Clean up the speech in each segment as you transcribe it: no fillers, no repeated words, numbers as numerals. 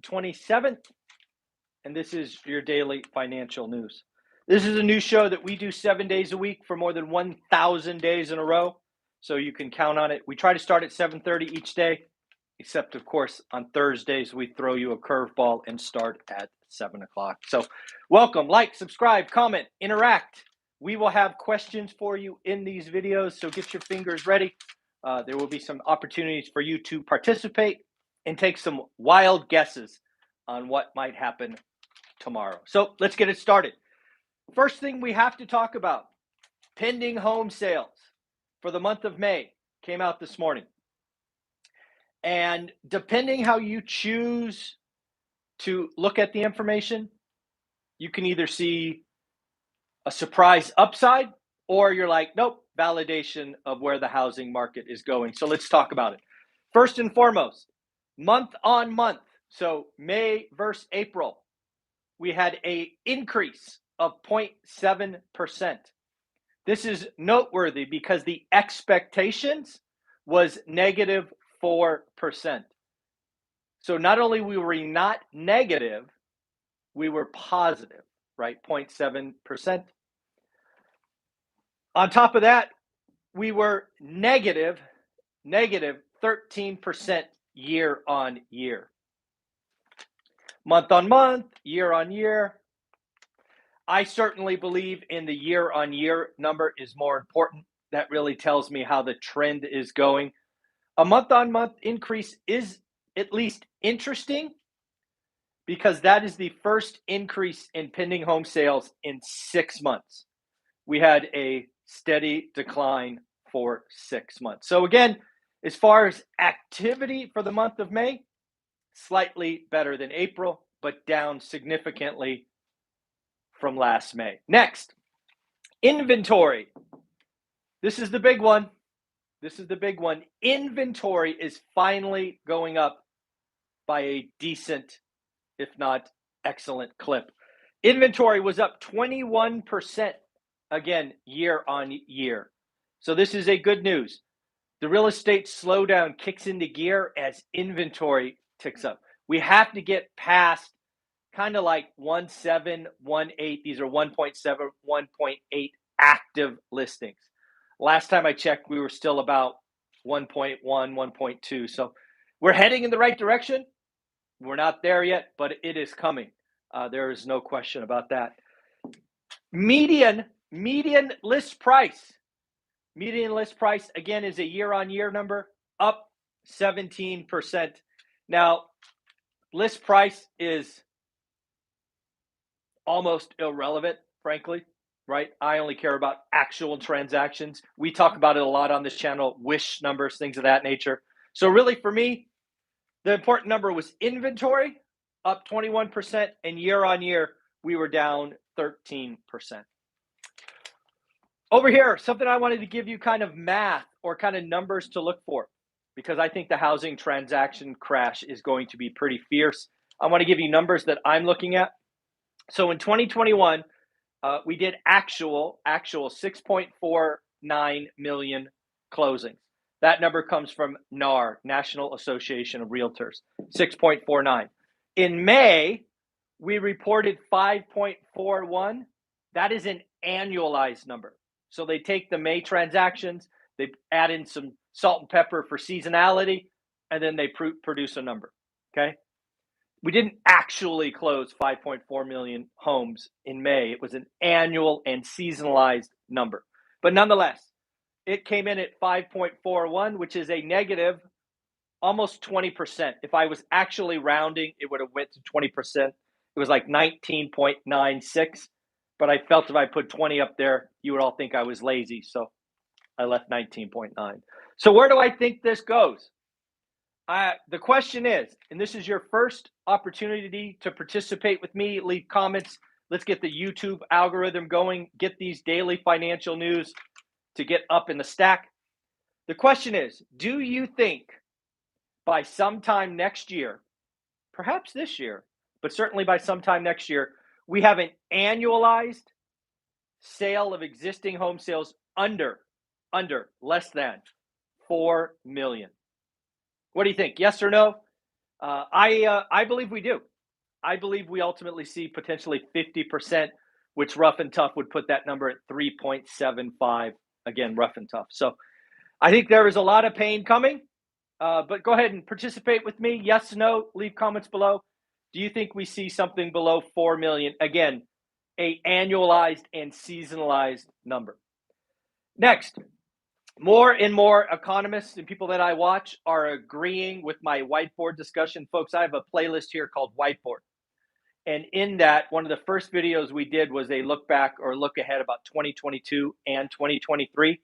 27th, and this is your daily financial news. This is a new show that we do 7 days a week for more than 1,000 days in a row, so you can count on it. We try to start at 7:30 each day, except, of course, on Thursdays, we throw you a curveball and start at 7 o'clock. So welcome, like, subscribe, comment, interact. We will have questions for you in these videos, so get your fingers ready. There will be some opportunities for you to participate and take some wild guesses on what might happen tomorrow. So let's get it started. First thing we have to talk about, pending home sales for the month of May came out this morning. And depending how you choose to look at the information, you can either see a surprise upside, or you're like, nope, validation of where the housing market is going. So let's talk about it. First and foremost, month on month, so May versus April, we had an increase of 0.7%. This is noteworthy because the expectations was negative 4%. So not only were we not negative, we were positive, right? 0.7%. On top of that, we were negative 13% year on year. Month on month, year on year. I certainly believe in the year on year number is more important. That really tells me how the trend is going. A month on month increase is at least interesting because that is the first increase in pending home sales in 6 months. We had a steady decline for 6 months. So again, as far as activity for the month of May, slightly better than April, but down significantly from last May. Next, inventory. This is the big one. Inventory is finally going up by a decent, if not excellent clip. Inventory was up 21% again, year on year. So this is a good news. The real estate slowdown kicks into gear as inventory ticks up. We have to get past kind of like 1.7, 1.8. These are 1.7, 1.8 active listings. Last time I checked, we were still about 1.1, 1.2. So we're heading in the right direction. We're not there yet, but it is coming. There is no question about that. Median list price. Median list price, again, is a year-on-year number, up 17%. Now, list price is almost irrelevant, frankly, right? I only care about actual transactions. We talk about it a lot on this channel, wish numbers, things of that nature. So really, for me, the important number was inventory, up 21%, and year-on-year, we were down 13%. Over here, something I wanted to give you kind of math or kind of numbers to look for, because I think the housing transaction crash is going to be pretty fierce. I want to give you numbers that I'm looking at. So in 2021, we did actual 6.49 million closings. That number comes from NAR, National Association of Realtors, 6.49. In May, we reported 5.41. That is an annualized number. So they take the May transactions, they add in some salt and pepper for seasonality, and then they produce a number, okay? We didn't actually close 5.4 million homes in May. It was an annual and seasonalized number. But nonetheless, it came in at 5.41, which is a negative almost 20%. If I was actually rounding, it would have went to 20%. It was like 19.96. But I felt if I put 20 up there, you would all think I was lazy. So I left 19.9. So where do I think this goes? The question is, and this is your first opportunity to participate with me, leave comments. Let's get the YouTube algorithm going, get these daily financial news to get up in the stack. The question is, do you think by sometime next year, perhaps this year, but certainly by sometime next year, we have an annualized sale of existing home sales under less than 4 million? What do you think? Yes or no? I believe we do. I believe we ultimately see potentially 50%, which rough and tough would put that number at 3.75. Again, rough and tough. So I think there is a lot of pain coming. But go ahead and participate with me. Yes, no, leave comments below. Do you think we see something below 4 million? Again, a annualized and seasonalized number. Next, more and more economists and people that I watch are agreeing with my whiteboard discussion. Folks, I have a playlist here called Whiteboard. And in that, one of the first videos we did was a look back or look ahead about 2022 and 2023.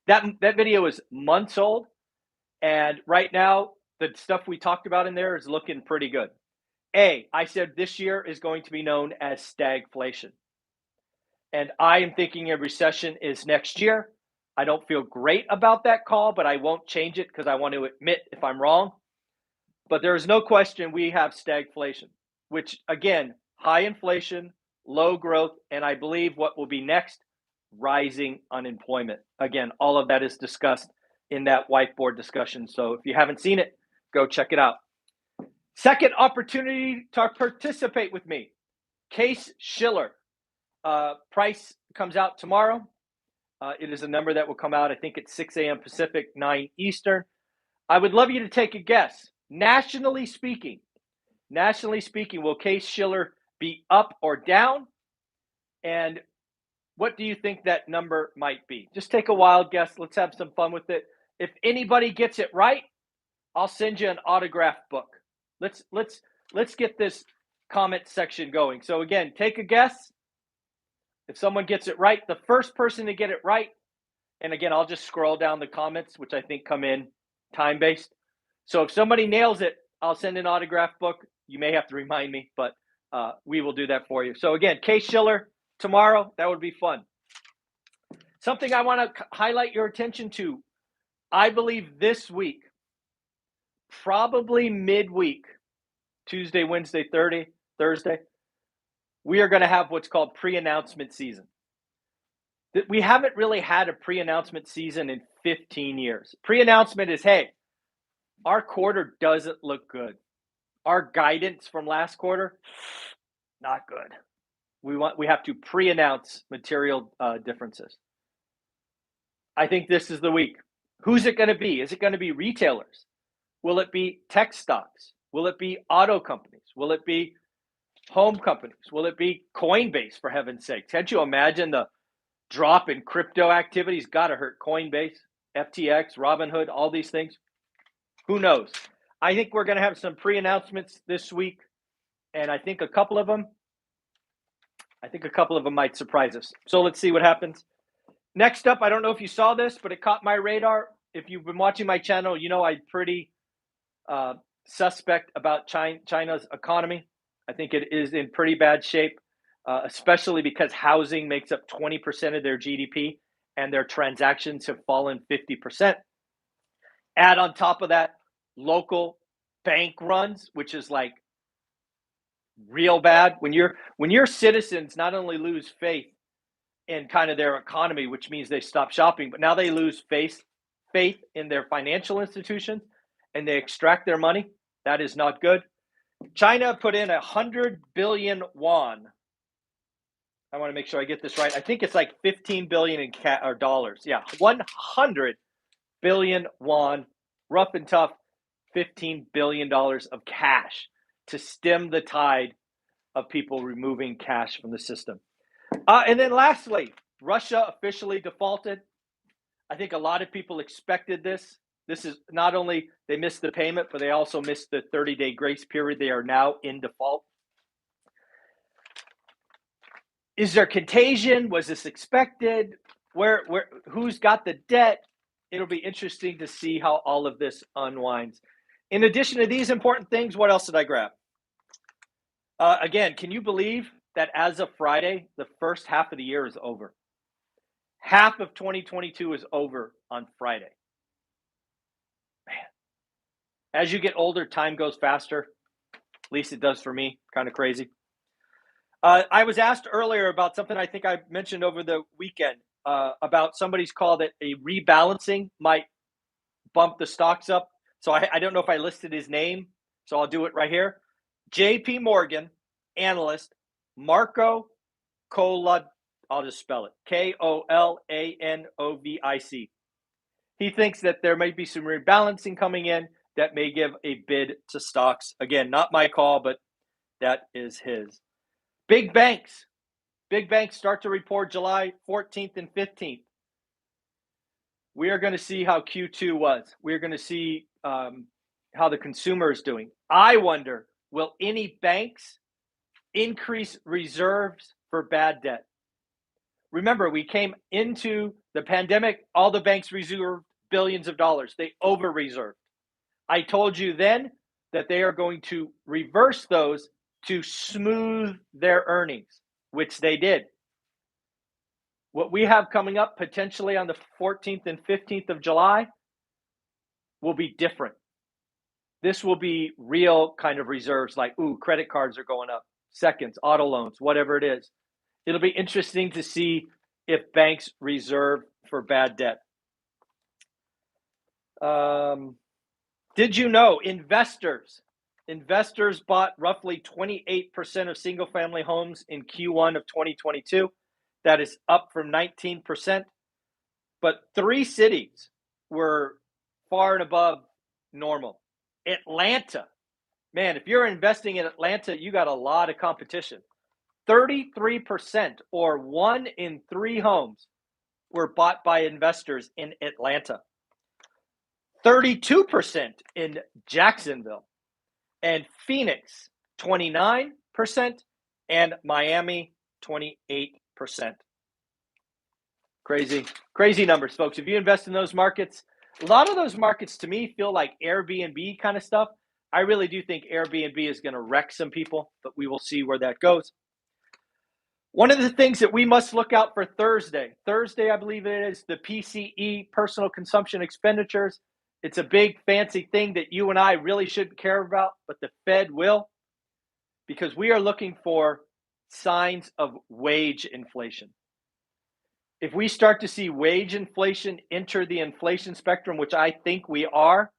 That video is months old. And right now, the stuff we talked about in there is looking pretty good. I said this year is going to be known as stagflation. And I am thinking a recession is next year. I don't feel great about that call, but I won't change it because I want to admit if I'm wrong. But there is no question we have stagflation, which again, high inflation, low growth, and I believe what will be next, rising unemployment. Again, all of that is discussed in that whiteboard discussion. So if you haven't seen it, go check it out. Second opportunity to participate with me, Case-Shiller. Price comes out tomorrow. It is a number that will come out, I think, at 6 a.m. Pacific, 9 Eastern. I would love you to take a guess. Nationally speaking, will Case-Shiller be up or down? And what do you think that number might be? Just take a wild guess. Let's have some fun with it. If anybody gets it right, I'll send you an autographed book. Let's get this comment section going. So again, take a guess. If someone gets it right, the first person to get it right, and again, I'll just scroll down the comments, which I think come in time-based. So if somebody nails it, I'll send an autographed book. You may have to remind me, but we will do that for you. So again, Case-Shiller tomorrow, that would be fun. Something I want to highlight your attention to, I believe this week, probably midweek, Tuesday, Wednesday, Thursday, we are going to have what's called pre-announcement season. We haven't really had a pre-announcement season in 15 years. Pre-announcement is, hey, our quarter doesn't look good. Our guidance from last quarter, not good. We have to pre-announce material differences. I think this is the week. Who's it going to be? Is it going to be retailers? Will it be tech stocks? Will it be auto companies? Will it be home companies? Will it be Coinbase, for heaven's sake? Can't you imagine the drop in crypto activities? Got to hurt Coinbase, FTX, Robinhood, all these things. Who knows? I think we're going to have some pre-announcements this week, and I think a couple of them might surprise us. So let's see what happens. Next up, I don't know if you saw this, but it caught my radar. If you've been watching my channel, you know I'm pretty suspect about China's economy. I think it is in pretty bad shape, especially because housing makes up 20% of their GDP, and their transactions have fallen 50%. Add on top of that, local bank runs, which is like real bad. When your citizens not only lose faith in kind of their economy, which means they stop shopping, but now they lose faith in their financial institutions and they extract their money. That is not good. China put in 100 billion yuan. I want to make sure I get this right. I think it's like 15 billion in dollars. Yeah, 100 billion yuan, rough and tough, $15 billion of cash to stem the tide of people removing cash from the system. And then lastly, Russia officially defaulted. I think a lot of people expected this. This is not only they missed the payment, but they also missed the 30-day grace period. They are now in default. Is there contagion? Was this expected? Who's got the debt? It'll be interesting to see how all of this unwinds. In addition to these important things, what else did I grab? Again, can you believe that as of Friday, the first half of the year is over? Half of 2022 is over on Friday. Man, as you get older, time goes faster. At least it does for me. Kind of crazy. I was asked earlier about something I think I mentioned over the weekend about somebody's call that a rebalancing might bump the stocks up. So I don't know if I listed his name, So I'll do it right here. JP Morgan analyst Marco Kolanovic. I'll just spell it. Kolanovic. He thinks that there might be some rebalancing coming in that may give a bid to stocks. Again, not my call, but that is his. Big banks. Big banks start to report July 14th and 15th. We are going to see how Q2 was. We're going to see how the consumer is doing. I wonder, will any banks increase reserves for bad debt? Remember, we came into the pandemic, all the banks reserved billions of dollars. They over-reserved. I told you then that they are going to reverse those to smooth their earnings, which they did. What we have coming up potentially on the 14th and 15th of July will be different. This will be real kind of reserves like, credit cards are going up, seconds, auto loans, whatever it is. It'll be interesting to see if banks reserve for bad debt. Did you know investors bought roughly 28% of single-family homes in Q1 of 2022? That is up from 19%. But 3 cities were far and above normal. Atlanta. Man, if you're investing in Atlanta, you got a lot of competition. 33%, or 1 in 3 homes, were bought by investors in Atlanta. 32% in Jacksonville, and Phoenix 29%, and Miami 28%. Crazy numbers, folks. If you invest in those markets, a lot of those markets to me feel like Airbnb kind of stuff. I really do think Airbnb is going to wreck some people, but we will see where that goes. One of the things that we must look out for Thursday, I believe it is, the PCE, personal consumption expenditures. It's a big fancy thing that you and I really shouldn't care about, but the Fed will, because we are looking for signs of wage inflation. If we start to see wage inflation enter the inflation spectrum, which I think we are,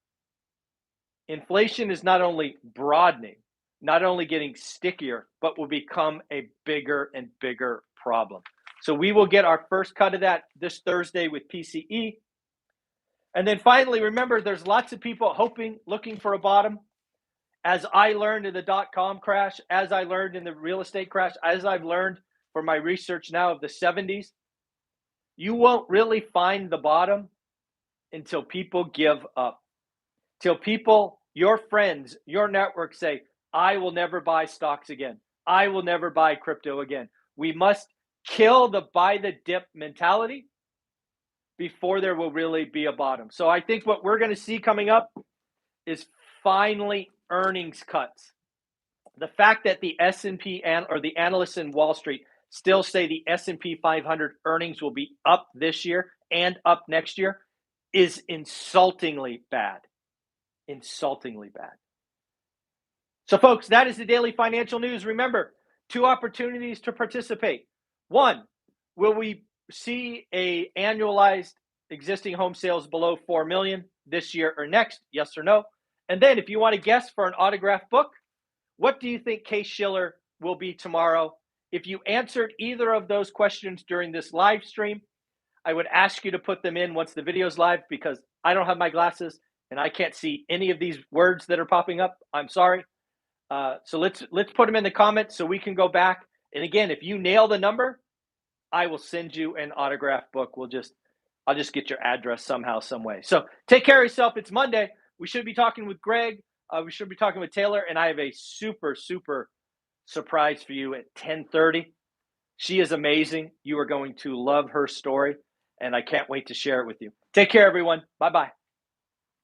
inflation is not only broadening, not only getting stickier, but will become a bigger and bigger problem. So we will get our first cut of that this Thursday with PCE. And then finally, remember, there's lots of people looking for a bottom. As I learned in the dot-com crash, as I learned in the real estate crash, as I've learned for my research now of the 70s, you won't really find the bottom until people give up. Till people, your friends, your network say, I will never buy stocks again. I will never buy crypto again. We must kill the buy the dip mentality before there will really be a bottom. So I think what we're going to see coming up is finally earnings cuts. The fact that the S&P or the analysts in Wall Street still say the S&P 500 earnings will be up this year and up next year is insultingly bad. Insultingly bad. So folks, that is the daily financial news. Remember, 2 opportunities to participate. 1, will we see a annualized existing home sales below 4 million this year or next? Yes or no? And then if you want to guess for an autographed book, what do you think Case-Shiller will be tomorrow? If you answered either of those questions during this live stream, I would ask you to put them in once the video's live, because I don't have my glasses and I can't see any of these words that are popping up. I'm sorry. So let's put them in the comments so we can go back. And again, if you nail the number, I will send you an autographed book. I'll just get your address somehow, some way. So take care of yourself. It's Monday. We should be talking with Greg. We should be talking with Taylor. And I have a super, super surprise for you at 10:30. She is amazing. You are going to love her story. And I can't wait to share it with you. Take care, everyone. Bye-bye.